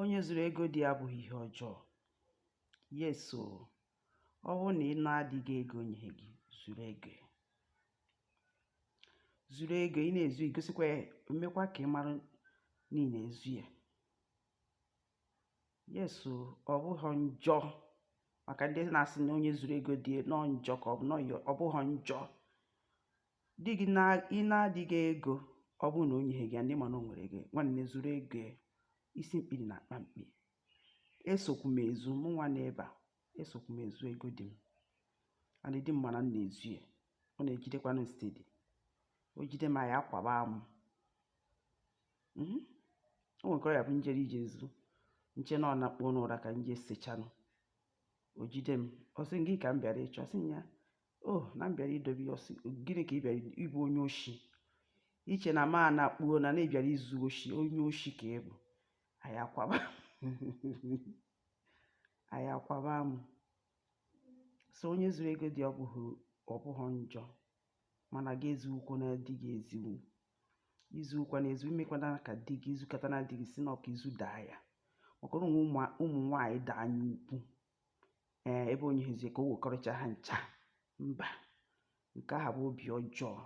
Onye zuru ego dị abụghị ihe ọjọọ. Yes o, ọ bụrụ na ị na-adịghị ego nye gị, zuru ego. Zuru ego, ị na-ezu egosikwa ya, mmekwa ka ị mara na ị na-ezu ya. Yes o, ọ bụghị njọ maka ndị na-asị na onye zuru ego dị nọ njọ ka ọ bụ ọ bụghị njọ. Di gị ị na-adịghị ego, ọ bụrụ na o nyeghị gị ya, ndị mana o nwere ego, nwanne zuru ego. Isi mkpi dị na-akpa mkpi. Esokwu m ezu, mụ nwa n'ebe a, esokwu m ezu ego dị m. Adị dị m mana m na-ezu ya, ọ na-ejidekwanụ stedi. O jide m ya akwaba m. O nwere ka ọ ya bụ njere ije ezu, nche na ọ na-akpọ n'ụra ka nje sechanụ. O jide m, ọ sị gị ka m bịara ịchọ, sị ya, o na m bịara idobe ya, gịnị ka ị bịara ịbụ onye oshi? Iche na ma na-akpuo na na-ebịara izu oshi, onye oshi ka ị bụ. Anyị akwaba m. So onye zuru ego dị ọ bụghị njọ, mana gị ezuukwu na di gị eziwu. Izuukwa na ezu, imekwana ka di gị izukọta na di gị si na ọka izu daa ya. Maka ụmụ nwaanyị daa anya ukwu, ebe onye hezie ka o wekọrịcha ha ncha. Mba, nke ahụ bụ obi ọjọọ.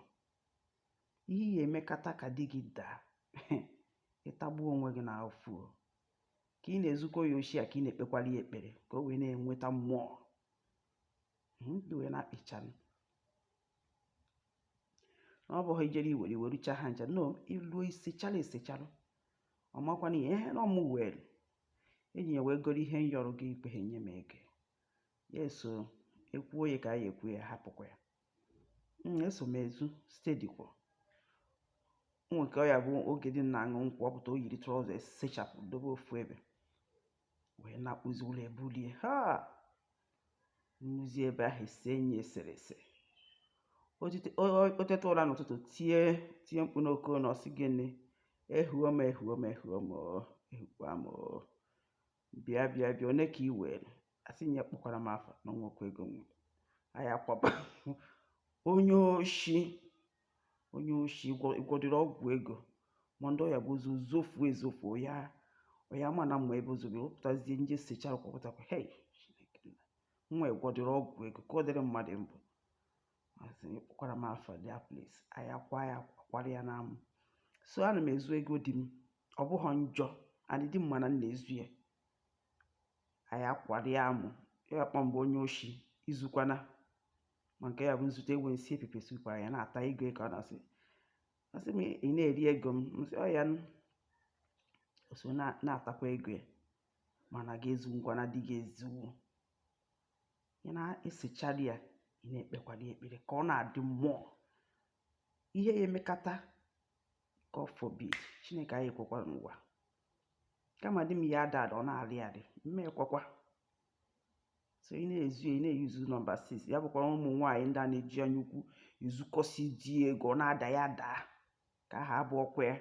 Ihe ya emekata ka di gị daa, ịtagbuo onwe gị n'afọ. Ka ị na-ezukọ ya oshi a, ka ị na-ekpekwara ya ekpere ka o wee na-enweta mmụọ. Ndị wee na-akpịchanụ. Ọ bụghị ijere iwerucha ha ncha, no, iluo isechalụ. Ọ makwana ihe na ọmụ were enyi ya wee goro ihe nyọrọ gị ikpeghe nye m ego. Ya so ekwuo ya ka anyị ekwu ya, hapụkwa ya. Eso m ezu stedi kwọ. Nwe ka ọ ya bụ oge dị na-aṅụ nkwụ, ọpụta o yiri trọza esechapụ dobe ofu ebe wee na-akpụzi ụlọ ebulie. Ha nnuzi ebe ahụ ese enyi eserese. O teta ụra n'ụtụtụ tie mkpu n'oke na ọsị gịnị, ehuo m bịa one ka i were. Asị nye kpọkwara m afa na nwekwa ego nwere. Anyị akwaba onye oshi gwọdịrị ọgwụ ego, ma ndị ọya bụ zofu ya ma na mma ebe ozobe wepụtazie nje sechara kwapụtakwa. Hei nwa gwọdịrị ọgwụ ego ka ọ dịrị mmadụ mbụ. Asị kpọkwara m afa dia place. Anyị akwara ya na amụ. So ana m ezu ego dị m, ọ bụghị njọ, adị dị m mana m na-ezu ya. Anyị akwara ya amụ, ya kpọ mbụ onye oshi izukwana. Ma nke ya bụ nzute ewe nsi epepe sup ya na-ata ego ka ọ na-asị. Asị m ị na-eri ego m, nsị ọ ya so na-atakwa ego ya, mana ga-ezu ngwana dị ga-ezuwu. Ị na-esechara ya, ị na-ekpekwara ya ekpere ka ọ na-adị mmụọ. Ihe ya emekata God forbid, Chineke anyị ekwekwara n'ụwa. Kama di m ya ada ọ na-arị mmekwakwa. So ị na-ezu ya, ị na-eyuzu nọmba 6. Ya bụkwara ụmụ nwaanyị ndị a na-eji anya ukwu ezukọsi di ego, ọ na-ada ya daa ka aha abụ ọkwa ya.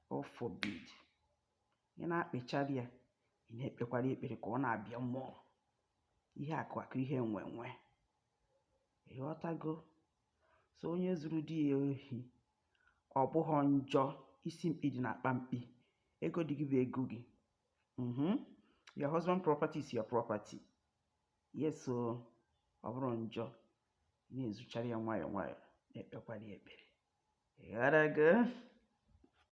God forbid. Ị na-akpịchara ya, ị na-ekpekwara ekpere ka ọ na-abịa mmụọ. Ihe akụ ihe enwe. Ịghọtago? So onye zuru di ya ohi, ọ bụghị njọ. Isi mkpi dị na-akpa mkpi. Ego dị gị bụ ego gị. Your husband property is your property. Yes o, ọ bụrụ njọ. Na-ezuchara ya nwayọọ, na-ekpekwara ya ekpere. Ịghọtago?